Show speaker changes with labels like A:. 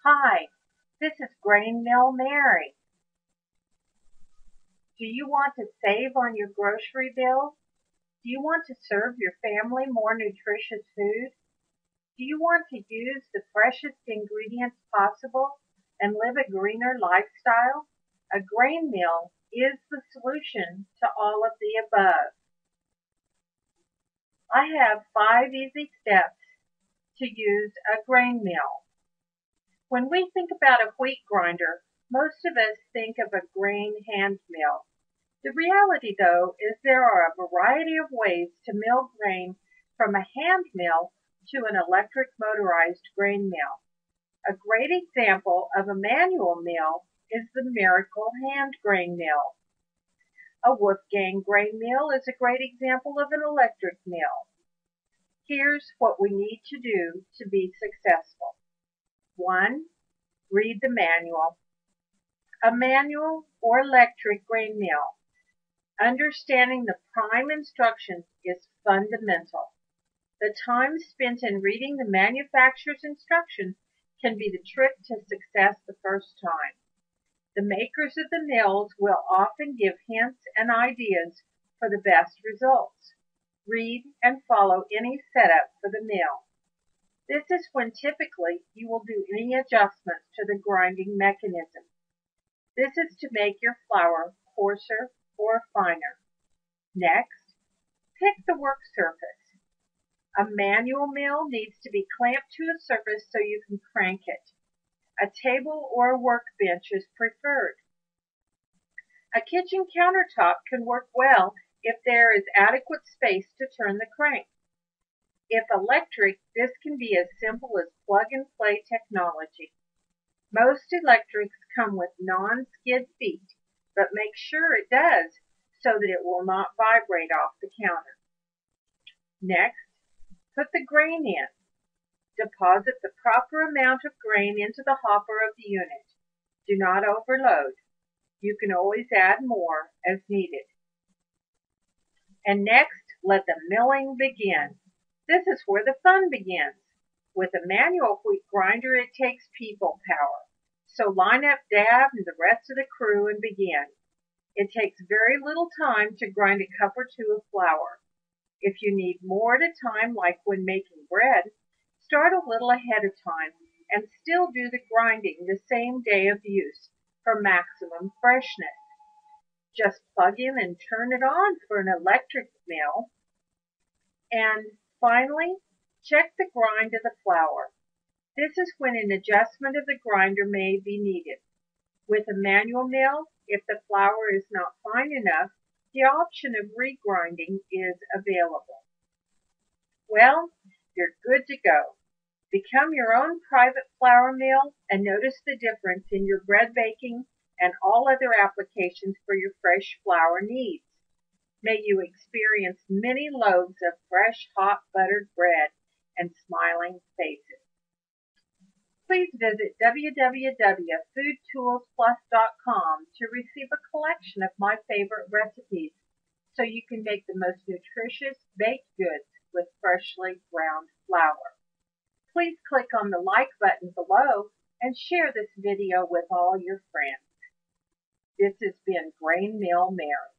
A: Hi, this is Grain Mill Mary. Do you want to save on your grocery bill? Do you want to serve your family more nutritious food? Do you want to use the freshest ingredients possible and live a greener lifestyle? A grain mill is the solution to all of the above. I have 5 easy steps to use a grain mill. When we think about a wheat grinder, most of us think of a grain hand mill. The reality, though, is there are a variety of ways to mill grain from a hand mill to an electric motorized grain mill. A great example of a manual mill is the Miracle hand grain mill. A Wolfgang grain mill is a great example of an electric mill. Here's what we need to do to be successful. 1. Read the manual. A manual or electric grain mill. Understanding the prime instructions is fundamental. The time spent in reading the manufacturer's instructions can be the trick to success the first time. The makers of the mills will often give hints and ideas for the best results. Read and follow any setup for the mill. This is when typically you will do any adjustments to the grinding mechanism. This is to make your flour coarser or finer. Next, pick the work surface. A manual mill needs to be clamped to a surface so you can crank it. A table or a workbench is preferred. A kitchen countertop can work well if there is adequate space to turn the crank. If electric, this can be as simple as plug-and-play technology. Most electrics come with non-skid feet, but make sure it does so that it will not vibrate off the counter. Next, put the grain in. Deposit the proper amount of grain into the hopper of the unit. Do not overload. You can always add more as needed. And next, let the milling begin. This is where the fun begins. With a manual wheat grinder, it takes people power. So line up Dab and the rest of the crew and begin. It takes very little time to grind a cup or two of flour. If you need more at a time, like when making bread, start a little ahead of time and still do the grinding the same day of use for maximum freshness. Just plug in and turn it on for an electric mill. And finally, check the grind of the flour. This is when an adjustment of the grinder may be needed. With a manual mill, if the flour is not fine enough, the option of regrinding is available. Well, you're good to go. Become your own private flour mill and notice the difference in your bread baking and all other applications for your fresh flour needs. May you experience many loaves of fresh, hot, buttered bread and smiling faces. Please visit www.foodtoolsplus.com to receive a collection of my favorite recipes so you can make the most nutritious baked goods with freshly ground flour. Please click on the like button below and share this video with all your friends. This has been Grain Mill Mary.